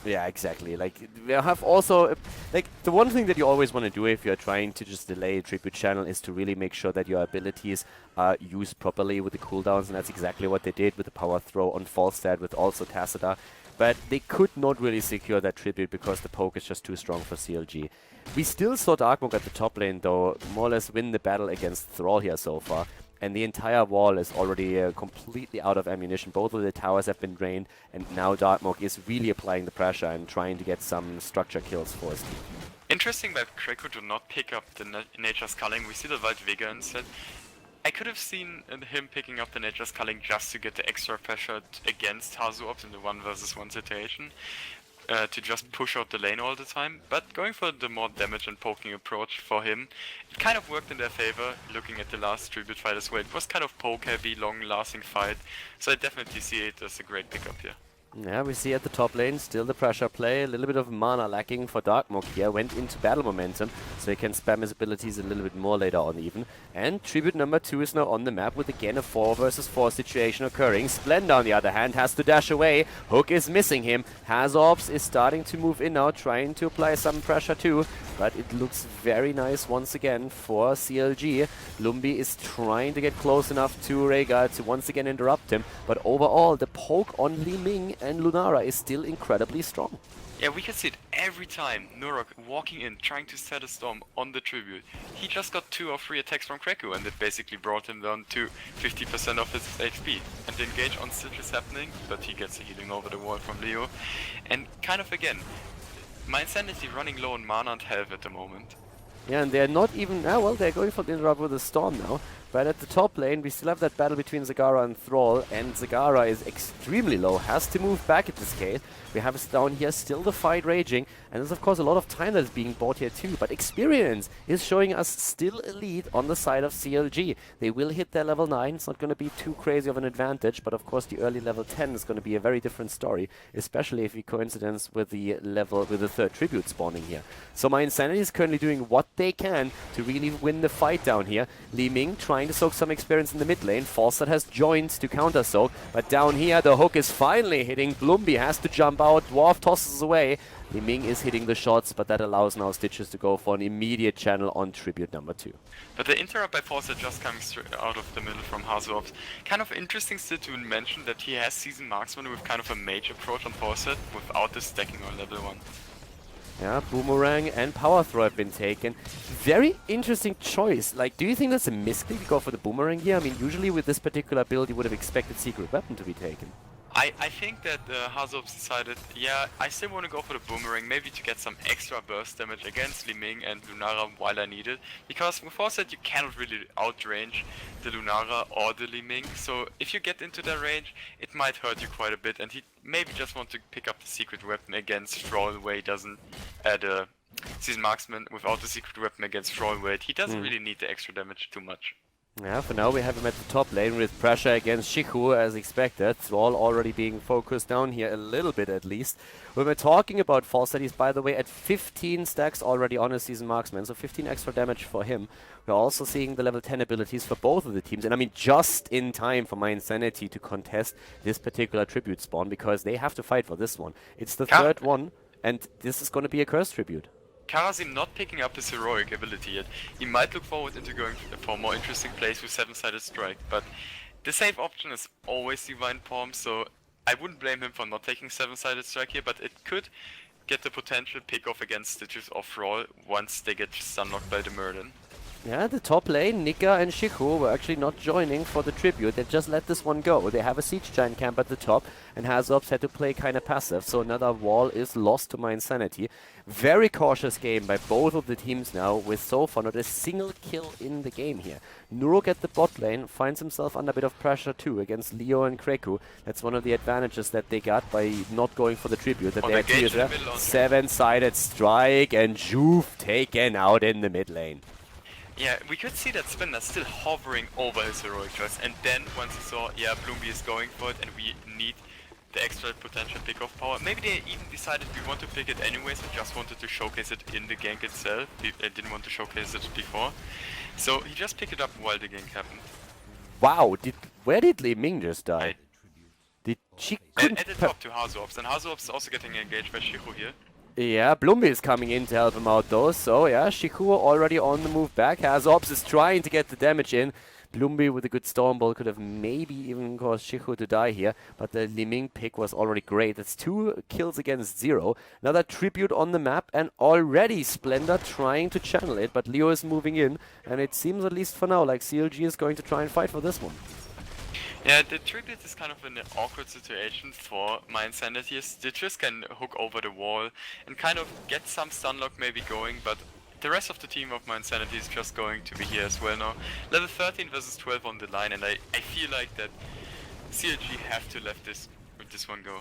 Yeah, exactly. Like, we have also, like, the one thing that you always want to do if you're trying to just delay a tribute channel is to really make sure that your abilities are used properly with the cooldowns, and that's exactly what they did with the power throw on Falstad with also Tacita. But they could not really secure that tribute because the poke is just too strong for CLG. We still saw Darkmook at the top lane, though, more or less win the battle against Thrall here so far. And the entire wall is already completely out of ammunition. Both of the towers have been drained, and now Darkmook is really applying the pressure and trying to get some structure kills for his team. Interesting that Kreko do not pick up the Nature Sculling. We see the Wild Vigor instead. I could have seen him picking up the Nature Sculling just to get the extra pressure against Hazuops in the 1v1 situation. To just push out the lane all the time, but going for the more damage and poking approach for him, it kind of worked in their favor, looking at the last tribute fight as well. It was kind of poke heavy, long lasting fight, so I definitely see it as a great pickup here. Yeah, we see at the top lane still the pressure play, a little bit of mana lacking for Darkmook here, went into battle momentum, so he can spam his abilities a little bit more later on even. And tribute number 2 is now on the map with again a 4 versus 4 situation occurring. Splendor on the other hand has to dash away, Hook is missing him, Hazops is starting to move in now, trying to apply some pressure too, but it looks very nice once again for CLG. Lumbi is trying to get close enough to Rhaegar to once again interrupt him, but overall the poke on Li Ming and Lunara is still incredibly strong. Yeah, we can see it every time. Nurok walking in, trying to set a storm on the tribute. He just got 2 or 3 attacks from Kreko, and it basically brought him down to 50% of his HP. And the engage on Stitch is happening, but he gets a healing over the wall from Leo. And kind of again, mYinsanity running low on mana and health at the moment. Yeah, and they're not even... well, they're going for the interrupt with the Storm now. But at the top lane, we still have that battle between Zagara and Thrall, and Zagara is extremely low, has to move back in this case. We have us down here, still the fight raging, and there's of course a lot of time that is being bought here too, but experience is showing us still a lead on the side of CLG. They will hit their level 9, it's not going to be too crazy of an advantage, but of course the early level 10 is going to be a very different story, especially if we coincidence with the third tribute spawning here. So mYinsanity is currently doing what they can to really win the fight down here. Li Ming trying to soak some experience in the mid lane. Falstad has joined to counter soak, but down here the hook is finally hitting. Blumby has to jump out, Dwarf tosses away. Li Ming is hitting the shots, but that allows now Stitches to go for an immediate channel on tribute number 2. But the interrupt by Fawcett just coming straight out of the middle from Hazuops. Kind of interesting still to mention that he has Seasoned Marksman with kind of a mage approach on Fawcett without the stacking on level 1. Yeah, Boomerang and Power Throw have been taken. Very interesting choice. Like, do you think that's a misclick to go for the Boomerang here? I mean, usually with this particular build, you would have expected Secret Weapon to be taken. I think that Hazops decided, yeah, I still want to go for the Boomerang, maybe to get some extra burst damage against Li Ming and Lunara while I need it. Because with Fawcett you cannot really outrange the Lunara or the Li Ming, so if you get into their range, it might hurt you quite a bit, and he maybe just want to pick up the Secret Weapon against Thrall, where he doesn't add a Seasoned Marksman without the Secret Weapon against Thrall, where he doesn't really need the extra damage too much. Yeah, for now we have him at the top lane with pressure against Shiku as expected. Thrall already being focused down here a little bit at least. When we're talking about Falstad, he's by the way at 15 stacks already on his Seasoned Marksman, so 15 extra damage for him. We're also seeing the level 10 abilities for both of the teams, and I mean just in time for mYinsanity to contest this particular tribute spawn, because they have to fight for this one. It's the third one, and this is going to be a curse tribute. Karazim not picking up his heroic ability yet. He might look forward into going for more interesting plays with 7-sided strike, but the safe option is always Divine Palm, so I wouldn't blame him for not taking 7-sided strike here, but it could get the potential pick off against Stitches off roll once they get stunlocked by the Merlin. Yeah, the top lane, Nika and Shiku were actually not joining for the tribute. They just let this one go. They have a Siege Giant camp at the top, and Hazops had to play kind of passive, so another wall is lost to mYinsanity. Very cautious game by both of the teams now, with so far not a single kill in the game here. Nuruk at the bot lane finds himself under a bit of pressure too against Leo and Kreku. That's one of the advantages that they got by not going for the tribute. That they had two 7-sided strike, and Juve taken out in the mid lane. Yeah, we could see that Spinner still hovering over his heroic choice, and then once he saw, yeah, Bloomby is going for it and we need the extra potential pick-off power, maybe they even decided we want to pick it anyways and just wanted to showcase it in the gank itself. They didn't want to showcase it before. So he just picked it up while the gank happened. Wow, where did Li Ming just die? She couldn't... At the top to Hazops, and Hazops is also getting engaged by Shiku here. Yeah, Bloomby is coming in to help him out though, so yeah, Shiku already on the move back. Hazops is trying to get the damage in. Bloomby with a good Storm Ball could have maybe even caused Shiku to die here, but the Li Ming pick was already great. That's 2 kills against 0. Another tribute on the map, and already Splendor trying to channel it, but Leo is moving in, and it seems, at least for now, like CLG is going to try and fight for this one. Yeah, the tribute is kind of an awkward situation for mYinsanity. Stitches can hook over the wall and kind of get some stunlock maybe going, but the rest of the team of mYinsanity is just going to be here as well now. Level 13 versus 12 on the line, and I feel like that CLG have to let this one go.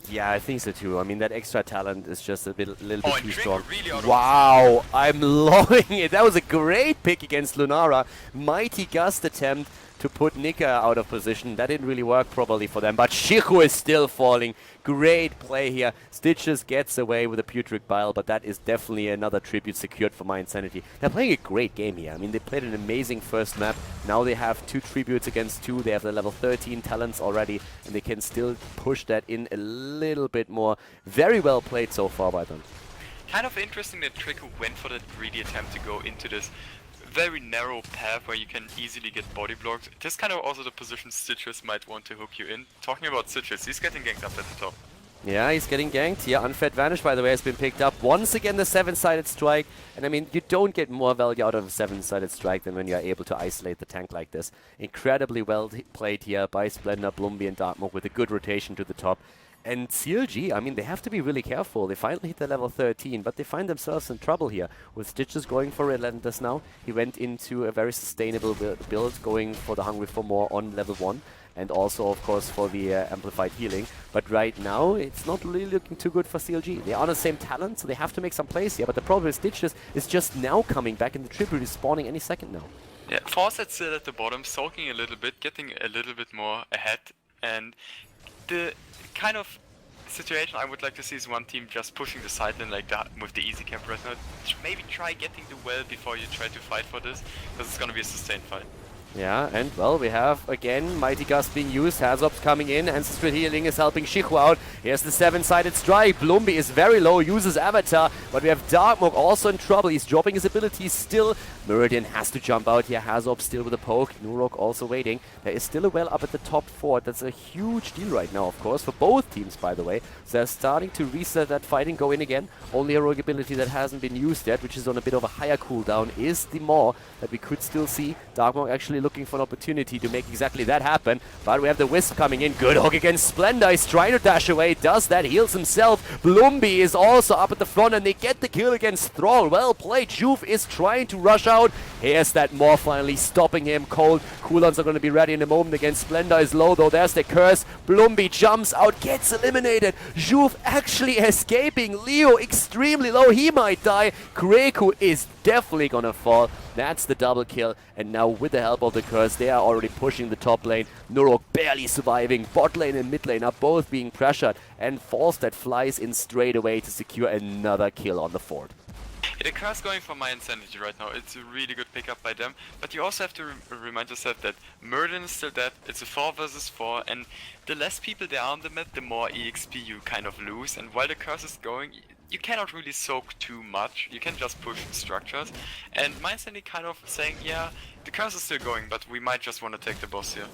Yeah, I think so too. I mean, that extra talent is just a little bit too strong. Really wow, I'm loving it. That was a great pick against Lunara. Mighty Gust attempt to put Nika out of position. That didn't really work properly for them, but Shiku is still falling. Great play here. Stitches gets away with a Putrid Bile, but that is definitely another tribute secured for mYinsanity. They're playing a great game here. I mean, they played an amazing first map. Now they have 2 tributes against 2. They have the level 13 talents already, and they can still push that in a little bit more. Very well played so far by them. Kind of interesting that Trico went for that greedy attempt to go into this very narrow path where you can easily get body blocked. This kind of also the position Stitches might want to hook you in. Talking about Stitches, he's getting ganked up at the top. Yeah, he's getting ganked here. Unfed Vanish, by the way, has been picked up. Once again, the 7-sided strike. And I mean, you don't get more value out of a 7-sided strike than when you're able to isolate the tank like this. Incredibly well played here by Splendor, Bloomby, and Darkmook with a good rotation to the top. And CLG, I mean, they have to be really careful. They finally hit the level 13, but they find themselves in trouble here. With Stitches going for Relentless now, he went into a very sustainable build, going for the Hungry for More on level 1. And also, of course, for the amplified healing. But right now, it's not really looking too good for CLG. They're on the same talent, so they have to make some plays here. But the problem with Stitches is just now coming back, and the tribute is spawning any second now. Yeah, Fawcett's still at the bottom, soaking a little bit, getting a little bit more ahead. And the kind of situation I would like to see is one team just pushing the side lane like that with the easy camp right now. Maybe try getting the well before you try to fight for this, because it's gonna be a sustained fight. Yeah, and well, we have again Mighty Gust being used, Hazops coming in, Ancestral Healing is helping Shiku out. Here's the 7-sided strike, Bloomby is very low, uses Avatar, but we have Darkmook also in trouble, he's dropping his abilities still. Meridian has to jump out here, Hazops still with a poke, Nurok also waiting. There is still a well up at the top fort, that's a huge deal right now, of course, for both teams, by the way. So they're starting to reset that fight and go in again. Only heroic ability that hasn't been used yet, which is on a bit of a higher cooldown, is the Maw that we could still see. Darkmook actually looking for an opportunity to make exactly that happen, but we have the Wisp coming in. Good hook against Splendor. He's trying to dash away, does that, heals himself. Bloomby is also up at the front, and they get the kill against Thrall. Well played. Juve is trying to rush out. Here's that Maw finally stopping him cold. Cooldowns are going to be ready in a moment against Splendor is low though. There's the curse. Bloomby jumps out, gets eliminated. Juve actually escaping. Leo extremely low. He might die. Kreku is definitely gonna fall. That's the double kill, and now with the help of the curse, they are already pushing the top lane. Nurok barely surviving. Bot lane and mid lane are both being pressured, and False that flies in straight away to secure another kill on the fort. Yeah, the curse going for mYinsanity right now, it's a really good pickup by them, but you also have to remind yourself that Murden is still dead, it's a 4 versus 4, and the less people there are on the map, the more EXP you kind of lose, and while the curse is going, you cannot really soak too much. You can just push structures. And mYinsanity kind of saying, yeah, the curse is still going, but we might just want to take the boss here.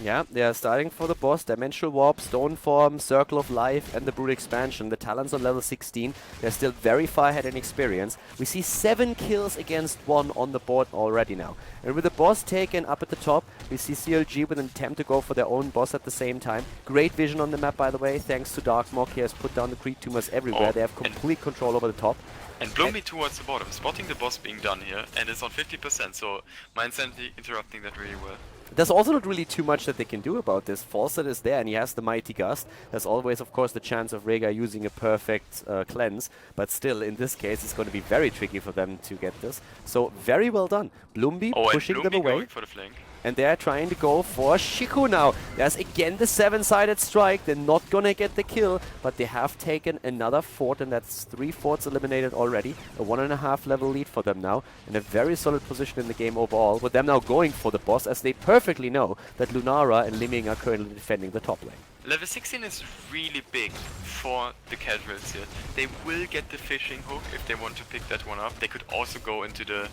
Yeah, they are starting for the boss. Dimensional Warp, Stone Form, Circle of Life, and the Brute Expansion. The Talons on level 16. They're still very far ahead in experience. We see 7 kills against 1 on the board already now. And with the boss taken up at the top, we see CLG with an attempt to go for their own boss at the same time. Great vision on the map, by the way, thanks to Darkmok. He has put down the creep tumors everywhere. They have complete control over the top. And Bloomy towards the bottom, spotting the boss being done here, and it's on 50%, so mYinsanity interrupting that really well. There's also not really too much that they can do about this. Fawcett is there and he has the Mighty Gust. There's always, of course, the chance of Rhaegar using a perfect cleanse, but still, in this case, it's going to be very tricky for them to get this. So, very well done. Bloomby pushing them away. Going for the flank. And they're trying to go for Shiku now. There's again the 7-sided strike. They're not gonna get the kill, but they have taken another fort, and that's 3 forts eliminated already. A 1.5 level lead for them now, and a very solid position in the game overall, with them now going for the boss, as they perfectly know that Lunara and Liming are currently defending the top lane. Level 16 is really big for the casuals here. They will get the fishing hook if they want to pick that one up. They could also go into the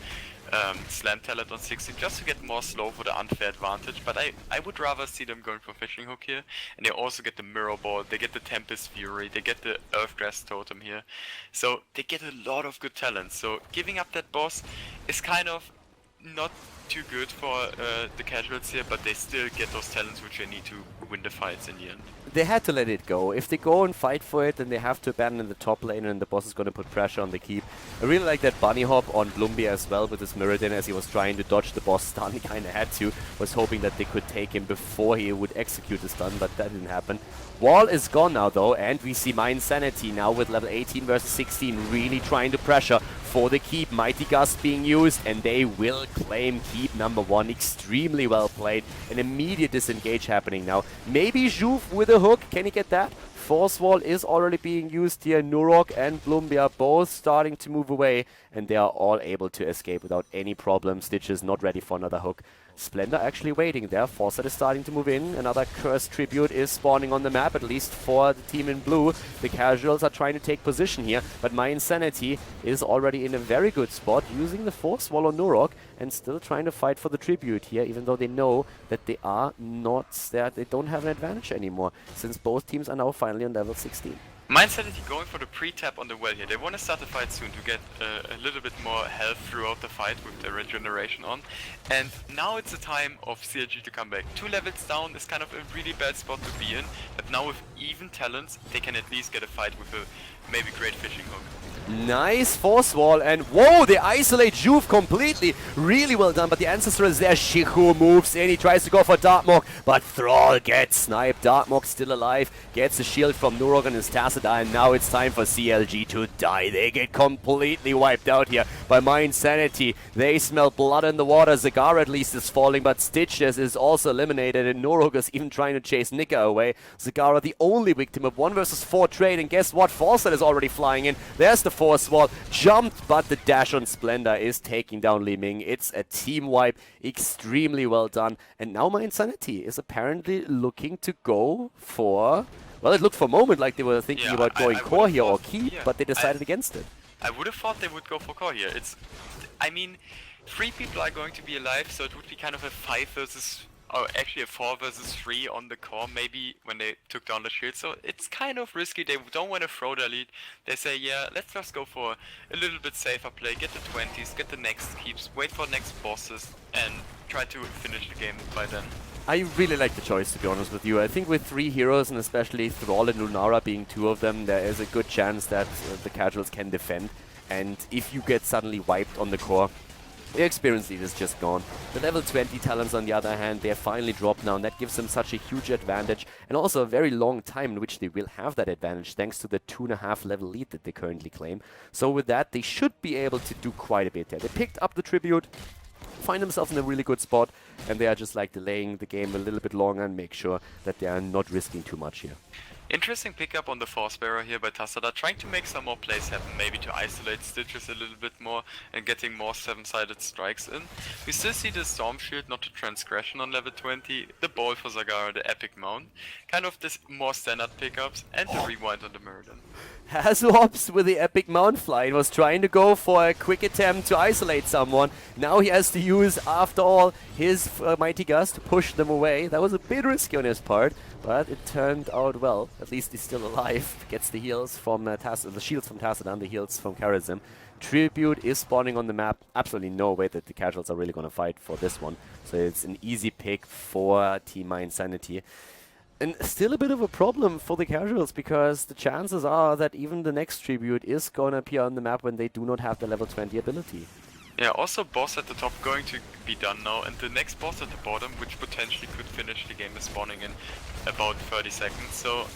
slam talent on 16 just to get more slow for the unfair advantage, but I would rather see them going for fishing hook here. And they also get the mirror ball, they get the Tempest Fury, they get the Earthgrass Totem here. So they get a lot of good talents. So giving up that boss is kind of not too good for the casuals here, but they still get those talents which they need to win the fights in the end. They had to let it go. If they go and fight for it, then they have to abandon the top lane and the boss is going to put pressure on the keep. I really like that bunny hop on Bloomby as well with his Mirrodin as he was trying to dodge the boss stun. He kind of had to. Was hoping that they could take him before he would execute the stun, but that didn't happen. Wall is gone now though, and we see mYinsanity now with level 18 versus 16 really trying to pressure for the keep. Mighty Gust being used, and they will claim keep number 1. Extremely well played. An immediate disengage happening now. Maybe Juve with a hook. Can he get that? Force Wall is already being used here. Nurok and Bloomby are both starting to move away, and they are all able to escape without any problem. Stitches not ready for another hook. Splendor actually waiting there. Fawcett is starting to move in. Another Cursed Tribute is spawning on the map, at least for the team in blue. The casuals are trying to take position here, but mYinsanity is already in a very good spot, using the Force Wall on Nurok and still trying to fight for the Tribute here, even though they know that they are not there. They don't have an advantage anymore, since both teams are now finally on level 16. mYinsanity going for the pre-tap on the well here. They want to start the fight soon to get a little bit more health throughout the fight with the regeneration on. And now it's the time of CLG to come back. 2 levels down is kind of a really bad spot to be in, but now with even talents, they can at least get a fight with a maybe great fishing hook. Nice Force Wall, and whoa, they isolate Juve completely. Really well done, but the Ancestor is there. Shiku moves in, he tries to go for Darkmok, but Thrall gets sniped. Darkmok still alive, gets a shield from Nurok and his Tassadar, and now it's time for CLG to die. They get completely wiped out here by mYinsanity. They smell blood in the water. Zagara at least is falling, but Stitches is also eliminated, and Nurok is even trying to chase Nika away. Zagara the only victim of 1 versus 4 trade, and guess what? Fawcett is already flying in. There's the Force Wall, jumped, but the dash on Splendor is taking down Liming. It's a team wipe, extremely well done. And now mYinsanity is apparently looking to go for... Well, it looked for a moment like they were thinking about going core here or keep, but they decided against it. I would have thought they would go for core here. I mean, 3 people are going to be alive, so it would be kind of a 5 versus... Oh, actually a 4 versus 3 on the core, maybe, when they took down the shield. So it's kind of risky. They don't want to throw their lead. They say, yeah, let's just go for a little bit safer play. Get the 20s, get the next keeps, wait for next bosses, and try to finish the game by then. I really like the choice, to be honest with you. I think with 3 heroes, and especially Thrall and Lunara being 2 of them, there is a good chance that the casuals can defend. And if you get suddenly wiped on the core, their experience lead is just gone. The level 20 talents, on the other hand, they have finally dropped now, and that gives them such a huge advantage, and also a very long time in which they will have that advantage, thanks to the 2.5 level lead that they currently claim. So with that, they should be able to do quite a bit there. They picked up the Tribute, find themselves in a really good spot, and they are just like delaying the game a little bit longer and make sure that they are not risking too much here. Interesting pickup on the Force Bearer here by Tassadar, trying to make some more plays happen, maybe to isolate Stitches a little bit more and getting more 7-sided strikes in. We still see the Storm Shield, not the Transgression on level 20, the Bowl for Zagara, the Epic Mount, kind of this more standard pickups, and the Rewind on the Meridian. Hazops with the Epic Mount Flight was trying to go for a quick attempt to isolate someone. Now he has to use, after all, his Mighty Gust to push them away. That was a bit risky on his part, but it turned out well. At least he's still alive. Gets the heals from the shields from Tassadar and the heals from Karazim. Tribute is spawning on the map. Absolutely no way that the casuals are really going to fight for this one. So it's an easy pick for Team mYinsanity. And still a bit of a problem for the casuals, because the chances are that even the next Tribute is going to appear on the map when they do not have the level 20 ability. Yeah, also boss at the top going to be done now, and the next boss at the bottom, which potentially could finish the game, is spawning in about 30 seconds. So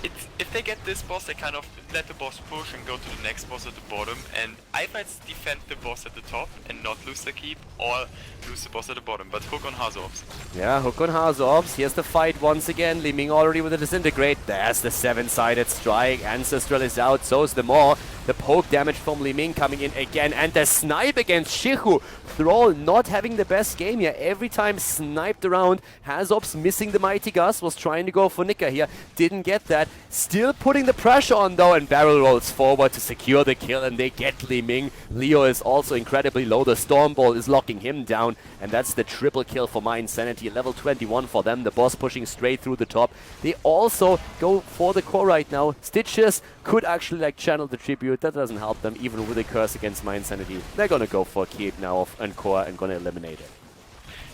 if they get this boss, they kind of let the boss push and go to the next boss at the bottom, and either it's defend the boss at the top and not lose the keep, or lose the boss at the bottom, but hook on Hazops. Yeah, hook on Hazops. Here's the fight once again. Li Ming already with the Disintegrate. There's the 7-sided strike. Ancestral is out, so is the Maw. The poke damage from Li Ming coming in again, and the snipe against Shihu. Thrall not having the best game here. Every time sniped around. Hazops missing the Mighty Gust, was trying to go for Nika here. Didn't get that. Still putting the pressure on though, and barrel rolls forward to secure the kill, and they get Li Ming. Leo is also incredibly low. The Storm Ball is locking him down, and that's the triple kill for mYinsanity. Level 21 for them. The boss pushing straight through the top. They also go for the core right now. Stitches could actually like channel the Tribute. That doesn't help them, even with a curse against mYinsanity. They're gonna go for keep now and core and gonna eliminate it.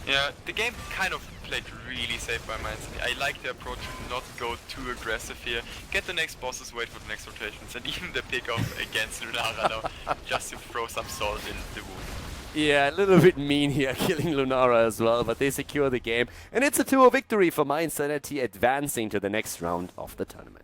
Yeah, the game kind of played really safe by mYinsanity. I like the approach to not go too aggressive here. Get the next bosses, wait for the next rotations, and even the pick-off against Lunara now, just to throw some salt in the wound. Yeah, a little bit mean here, killing Lunara as well, but they secure the game. And it's a 2-0 victory for mYinsanity, advancing to the next round of the tournament.